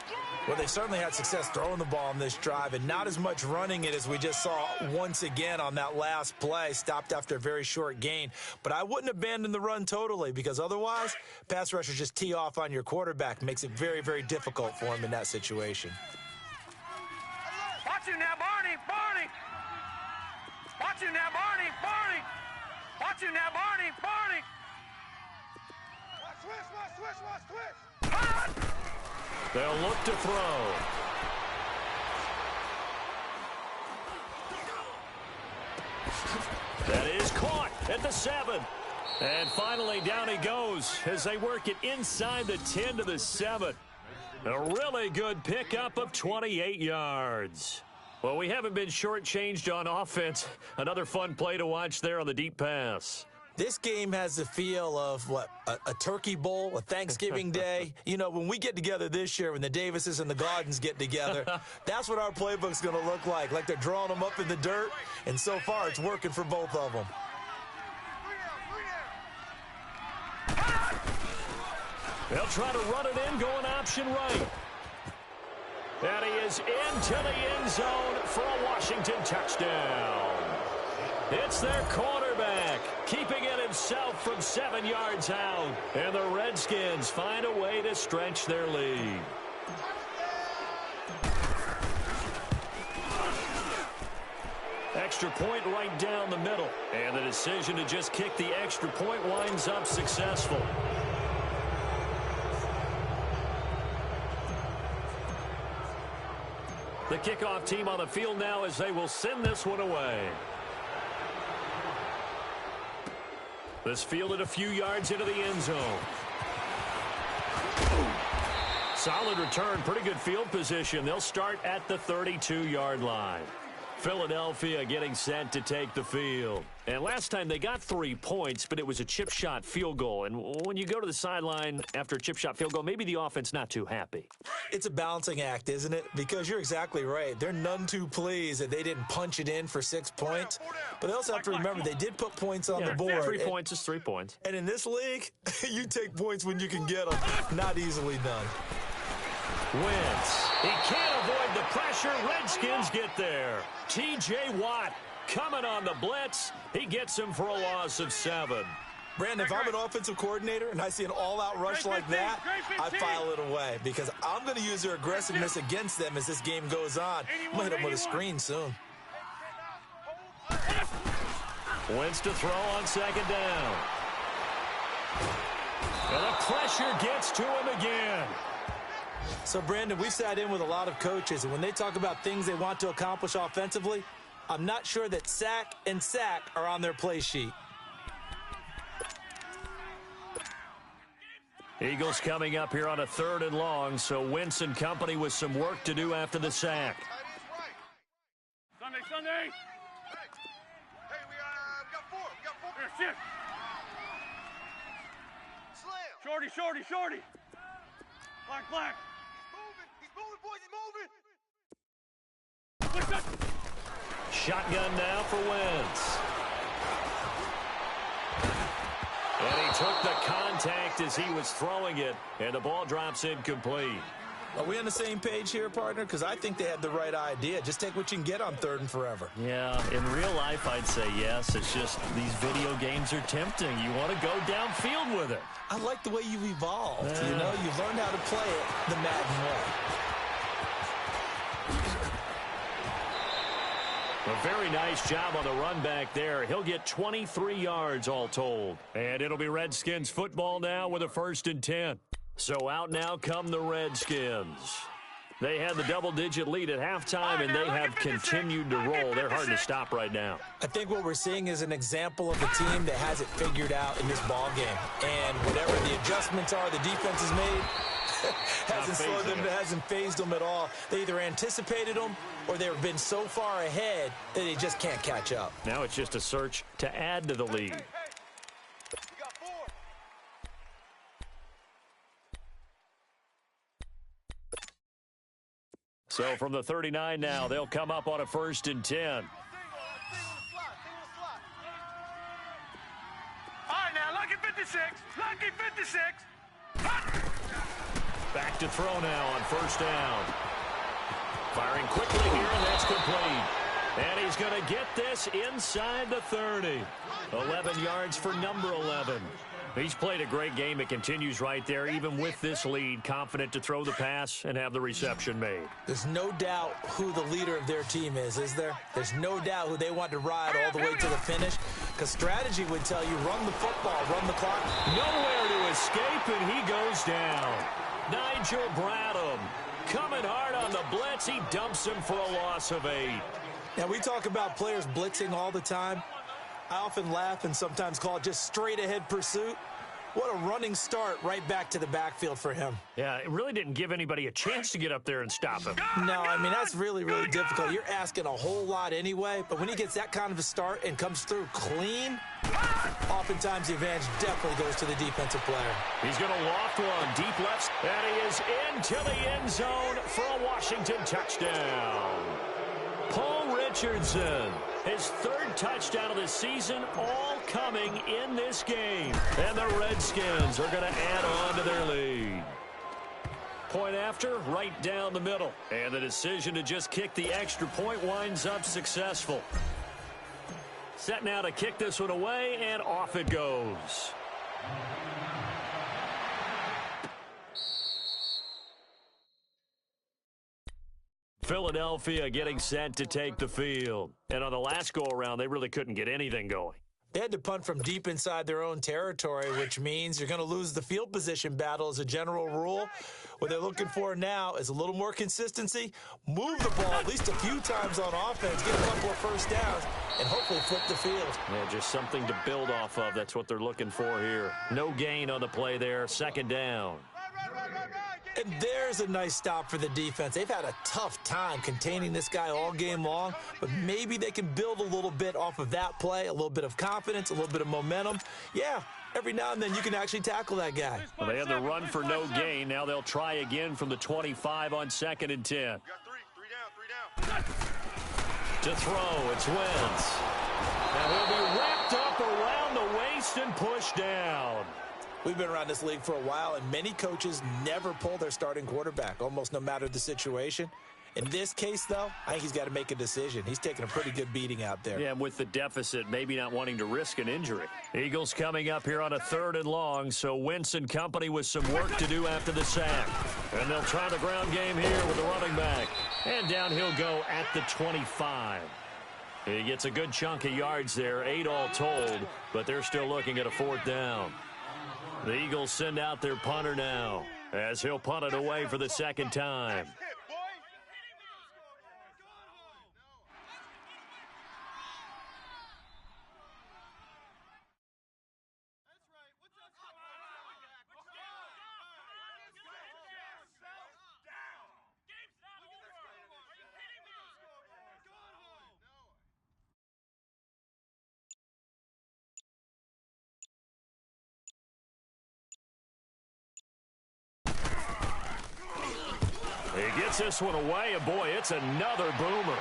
Well, they certainly had success throwing the ball on this drive and not as much running it as we just saw once again on that last play, stopped after a very short gain. But I wouldn't abandon the run totally because otherwise, pass rushers just tee off on your quarterback. Makes it very, very difficult for him in that situation. Watch you now, Barney, Barney. Watch you now, Barney, Barney. Watch you now, Barney, Barney. Watch switch. They'll look to throw. That is caught at the 7. And finally down he goes as they work it inside the 10 to the 7. A really good pickup of 28 yards. Well, we haven't been shortchanged on offense. Another fun play to watch there on the deep pass. This game has the feel of, a turkey bowl, a Thanksgiving day. You know, when we get together this year, when the Davises and the Gardens get together, that's what our playbook's going to look like they're drawing them up in the dirt, and so far it's working for both of them. They'll try to run it in, going option right. And he is into the end zone for a Washington touchdown. It's their quarterback, keeping it himself from 7 yards out. And the Redskins find a way to stretch their lead. Extra point right down the middle. And the decision to just kick the extra point winds up successful. The kickoff team on the field now as they will send this one away. This fielded a few yards into the end zone. Solid return, pretty good field position. They'll start at the 32-yard line. Philadelphia getting set to take the field. And last time they got 3 points, but it was a chip shot field goal. And when you go to the sideline after a chip shot field goal, maybe the offense not too happy. It's a balancing act, isn't it? Because you're exactly right. They're none too pleased that they didn't punch it in for 6 points. But they also have to remember they did put points on the board. 3 points is 3 points. And in this league, you take points when you can get them. Not easily done. Wentz. He can't avoid the pressure. Redskins get there. T.J. Watt coming on the blitz. He gets him for a loss of 7. Brandon, if I'm an offensive coordinator and I see an all-out rush like that, I file it away because I'm going to use their aggressiveness against them as this game goes on. I'm going to hit them with a screen soon. Wentz to throw on 2nd down. And the pressure gets to him again. So, Brandon, we've sat in with a lot of coaches, and when they talk about things they want to accomplish offensively, I'm not sure that sack and sack are on their play sheet. Eagles coming up here on a 3rd and long, so Wentz and company with some work to do after the sack. Sunday. Hey, we got four. Here, shift. Slam. Shorty. Black. He's moving, boys. He's moving. Shotgun now for Wentz. And he took the contact as he was throwing it, and the ball drops incomplete. Are we on the same page here, partner? Because I think they had the right idea. Just take what you can get on 3rd and forever. Yeah, in real life, I'd say yes. It's just these video games are tempting. You want to go downfield with it. I like the way you've evolved. You know, you've learned how to play it the Madden way. A very nice job on the run back there. He'll get 23 yards all told. And it'll be Redskins football now with a 1st and 10. So out now come the Redskins. They had the double-digit lead at halftime, and they have continued to roll. They're hard to stop right now. I think what we're seeing is an example of a team that has it figured out in this ball game. And whatever the adjustments are the defense has made, hasn't phased them at all. They either anticipated them or they've been so far ahead that they just can't catch up. Now it's just a search to add to the lead. We got 4. So from the 39 now, they'll come up on a 1st and 10. Single slot. All right, now, lucky 56. Lucky 56. Back to throw now on 1st down. Firing quickly here, and that's complete. And he's going to get this inside the 30. 11 yards for number 11. He's played a great game. It continues right there, even with this lead, confident to throw the pass and have the reception made. There's no doubt who the leader of their team is there? There's no doubt who they want to ride all the way to the finish, because strategy would tell you run the football, run the clock. Nowhere to escape, and he goes down. Nigel Bradham coming hard on the blitz. He dumps him for a loss of 8. Now, we talk about players blitzing all the time. I often laugh and sometimes call it just straight-ahead pursuit. What a running start right back to the backfield for him. Yeah, it really didn't give anybody a chance to get up there and stop him. No, I mean, that's really, really difficult. You're asking a whole lot anyway, but when he gets that kind of a start and comes through clean, oftentimes the advantage definitely goes to the defensive player. He's going to loft one, deep left, and he is into the end zone for a Washington touchdown. Paul Richardson, his 3rd touchdown of the season, all coming in this game. And the Redskins are going to add on to their lead. Point after, right down the middle. And the decision to just kick the extra point winds up successful. Set now to kick this one away, and off it goes. Philadelphia getting set to take the field. And on the last go-around, they really couldn't get anything going. They had to punt from deep inside their own territory, which means you're going to lose the field position battle as a general rule. What they're looking for now is a little more consistency, move the ball at least a few times on offense, get a couple of 1st downs, and hopefully flip the field. Yeah, just something to build off of. That's what they're looking for here. No gain on the play there. 2nd down. And there's a nice stop for the defense. They've had a tough time containing this guy all game long, but maybe they can build a little bit off of that play, a little bit of confidence, a little bit of momentum. Yeah, every now and then you can actually tackle that guy. Well, they had the run for no gain. Now they'll try again from the 25 on 2nd and 10. We got 3 down. To throw, it's Wentz. Now he'll be wrapped up around the waist and pushed down. We've been around this league for a while, and many coaches never pull their starting quarterback, almost no matter the situation. In this case, though, I think he's got to make a decision. He's taking a pretty good beating out there. Yeah, with the deficit, maybe not wanting to risk an injury. Eagles coming up here on a 3rd and long, so Wentz and company with some work to do after the sack. And they'll try the ground game here with the running back. And down he'll go at the 25. He gets a good chunk of yards there, 8 all told, but they're still looking at a 4th down. The Eagles send out their punter now, as he'll punt it away for the 2nd time. He gets this one away, and boy, it's another boomer.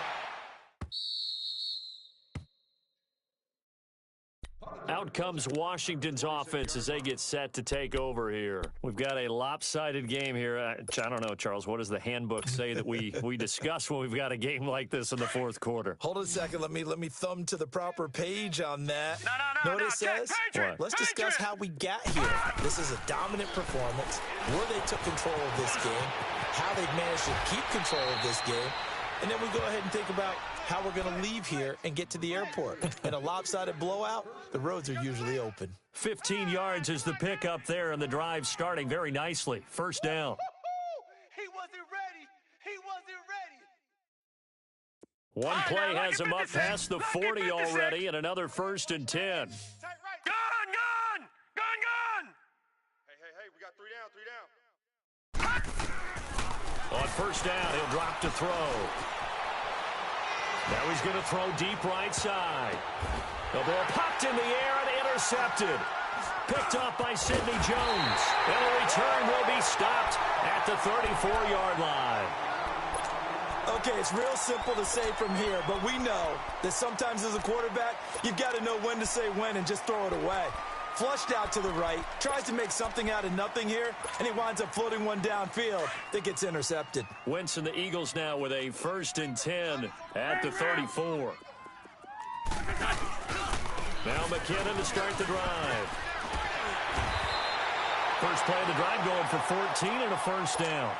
Out comes Washington's offense as they get set to take over here. We've got a lopsided game here. I don't know, Charles, what does the handbook say that we discuss when we've got a game like this in the 4th quarter? Hold on a second. Let me thumb to the proper page on that. No, Know what it says? Patriot, Let's discuss how we got here. This is a dominant performance, where they took control of this game, how they've managed to keep control of this game, and then we go ahead and think about how we're going to leave here and get to the airport. In a lopsided blowout, the roads are usually open. 15 yards is the pickup there, and the drive starting very nicely. 1st down. He wasn't ready. He wasn't ready. One play has him up past the 40 already, and another 1st and 10. Tight right. Gun! Hey, we got 3 down. On first down, he'll drop to throw. Now he's going to throw deep right side. The ball popped in the air and intercepted. Picked up by Sidney Jones. And the return will be stopped at the 34-yard line. Okay, it's real simple to say from here, but we know that sometimes as a quarterback, you've got to know when to say when and just throw it away. Flushed out to the right, tries to make something out of nothing here, and he winds up floating one downfield that gets intercepted. Wentz and the Eagles now with a 1st and 10 at the 34. Now McKinnon to start the drive. First play of the drive going for 14 and a first down.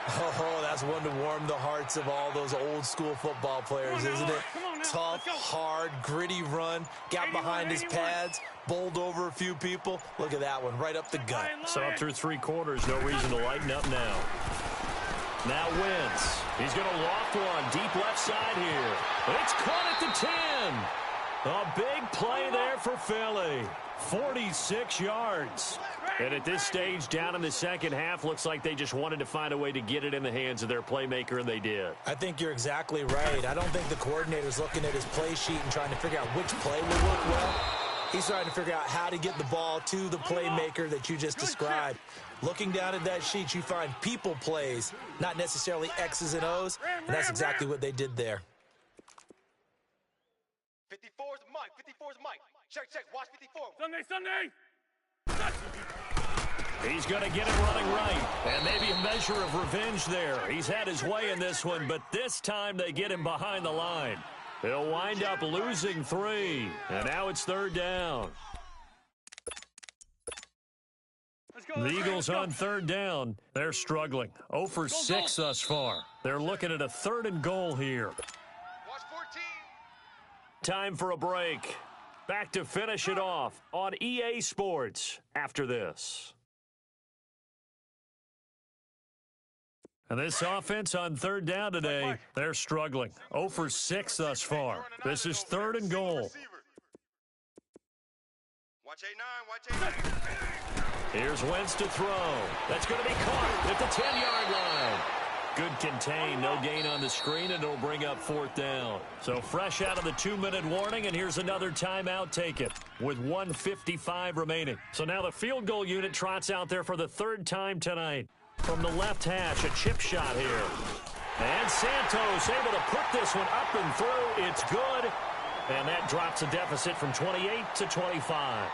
Oh, that's one to warm the hearts of all those old-school football players, isn't it? Tough, hard, gritty run, got behind his pads, bowled over a few people. Look at that one, right up the gut. So up through 3 quarters, no reason to lighten up now. Now Wentz. He's going to loft one deep left side here. It's caught at the 10. A big play there for Philly. 46 yards. And at this stage, down in the second half, looks like they just wanted to find a way to get it in the hands of their playmaker, and they did. I think you're exactly right. I don't think the coordinator's looking at his play sheet and trying to figure out which play will work well. He's trying to figure out how to get the ball to the playmaker that you just described. Looking down at that sheet, you find people plays, not necessarily X's and O's, and that's exactly what they did there. 54's Mike. 54's Mike. Check, check. Watch 54. Sunday. He's going to get it running right. And maybe a measure of revenge there. He's had his way in this one, but this time they get him behind the line. He'll wind up losing 3. And now it's 3rd down. The Eagles on 3rd down. They're struggling. 0 for 6 thus far. They're looking at a 3rd and goal here. Watch 14. Time for a break. Back to finish it off on EA Sports after this. And this offense on 3rd down today, they're struggling. 0 for 6 thus far. This is 3rd and goal. Watch 8-9. Watch 8-9. Here's Wentz to throw. That's going to be caught at the 10-yard line. Good contain, no gain on the screen, and it'll bring up 4th down. So fresh out of the 2-minute warning, and here's another timeout taken with 1:55 remaining. So now the field goal unit trots out there for the 3rd time tonight. From the left hash, a chip shot here. And Santos able to put this one up and through. It's good. And that drops a deficit from 28 to 25.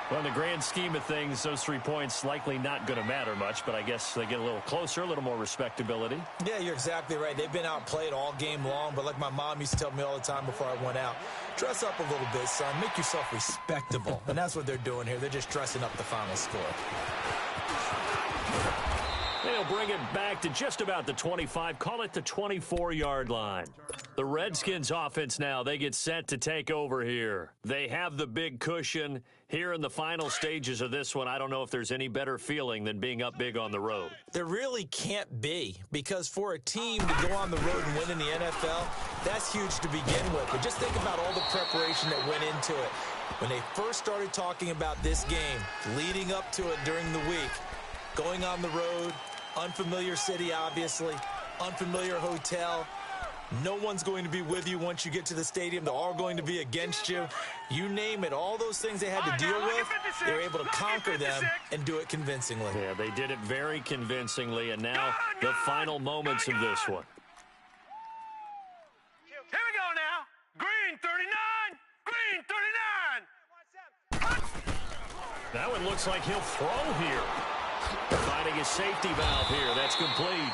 Well, in the grand scheme of things, those 3 points likely not going to matter much, but I guess they get a little closer, a little more respectability. Yeah, you're exactly right. They've been outplayed all game long, but like my mom used to tell me all the time before I went out, dress up a little bit, son. Make yourself respectable. And that's what they're doing here. They're just dressing up the final score. They'll bring it back to just about the 25, call it the 24-yard line. The Redskins offense now, they get set to take over here. They have the big cushion. Here in the final stages of this one, I don't know if there's any better feeling than being up big on the road. There really can't be, because for a team to go on the road and win in the NFL, that's huge to begin with. But just think about all the preparation that went into it. When they first started talking about this game, leading up to it during the week, going on the road, unfamiliar city, obviously, unfamiliar hotel. No one's going to be with you once you get to the stadium. They're all going to be against you. You name it, all those things they had to deal with, they were able to conquer them and do it convincingly. Yeah, they did it very convincingly, and now the final moments of this one. Here we go now. Green 39. Green 39. That one looks like he'll throw here. Finding his safety valve here. That's complete.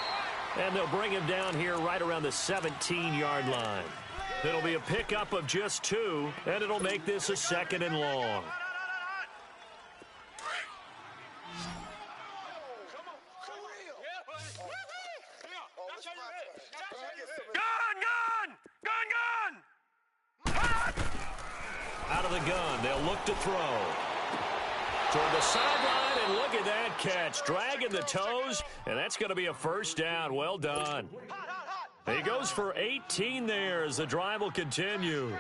And they'll bring him down here right around the 17-yard line. It'll be a pickup of just 2, and it'll make this a 2nd and long. Out of the gun, they'll look to throw. Toward the sideline, and look at that catch. Dragging the toes, and that's going to be a 1st down. Well done. He goes for 18 there as the drive will continue.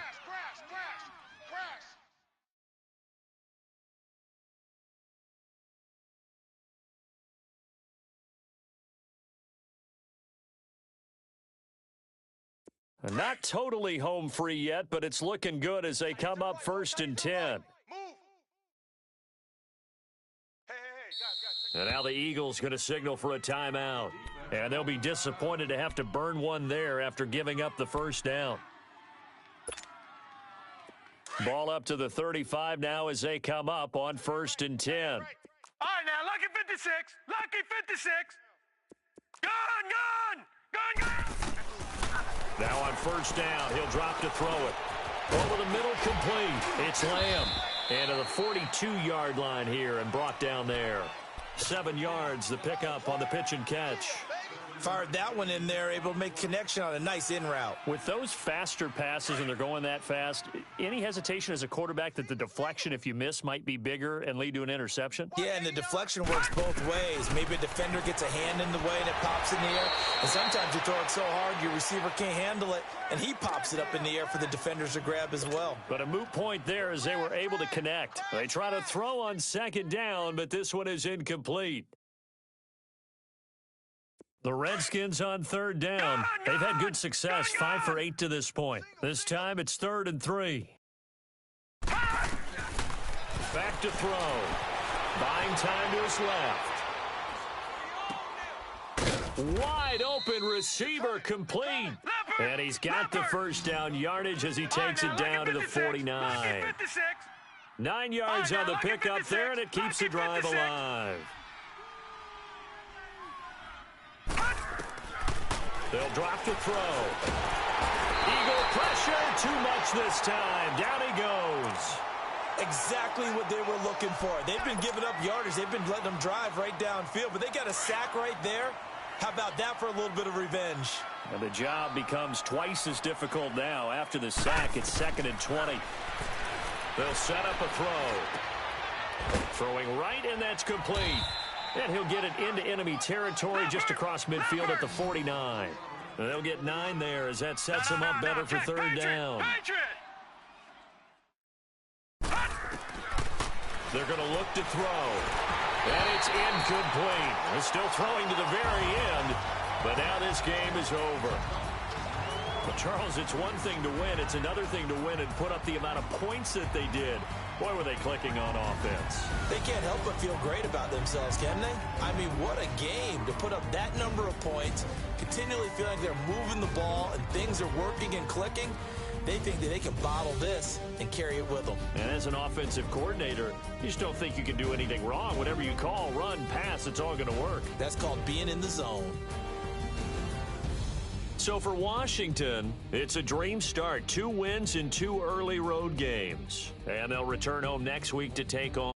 Not totally home free yet, but it's looking good as they come up 1st and 10. Move. Hey, guys. And now the Eagles going to signal for a timeout. And they'll be disappointed to have to burn one there after giving up the first down. Ball up to the 35 now as they come up on 1st and 10. All right, now, lucky 56. Lucky 56. Gun. Now on 1st down, he'll drop to throw it. Over the middle, complete. It's Lamb. And to the 42-yard line here and brought down there. 7 yards, the pickup on the pitch and catch. Fired that one in there, able to make connection on a nice in route. With those faster passes and they're going that fast, any hesitation as a quarterback that the deflection, if you miss, might be bigger and lead to an interception? Yeah, and the deflection works both ways. Maybe a defender gets a hand in the way and it pops in the air. And sometimes you throw it so hard your receiver can't handle it, and he pops it up in the air for the defenders to grab as well. But a moot point there as they were able to connect. They try to throw on 2nd down, but this one is incomplete. The Redskins on 3rd down. They've had good success, 5 for 8 to this point. This time it's 3rd and 3. Back to throw. Buying time to his left. Wide open receiver complete. And he's got the 1st down yardage as he takes it down to the 49. 9 yards on the pickup there, and it keeps the drive alive. They'll drop the throw. Eagle pressure, too much this time. Down he goes. Exactly what they were looking for. They've been giving up yardage. They've been letting them drive right downfield, but they got a sack right there. How about that for a little bit of revenge? And the job becomes twice as difficult now. After the sack, it's 2nd and 20. They'll set up a throw. Throwing right, and that's complete. And he'll get it into enemy territory just across midfield at the 49. And they'll get 9 there as that sets them up better for 3rd down. They're going to look to throw. And it's incomplete. They're still throwing to the very end, but now this game is over. Well, Charles, it's one thing to win. It's another thing to win and put up the amount of points that they did. Boy, were they clicking on offense. They can't help but feel great about themselves, can they? I mean, what a game to put up that number of points, continually feel like they're moving the ball and things are working and clicking. They think that they can bottle this and carry it with them. And as an offensive coordinator, you just don't think you can do anything wrong. Whatever you call, run, pass, it's all going to work. That's called being in the zone. So for Washington, it's a dream start. 2 wins in 2 early road games. And they'll return home next week to take on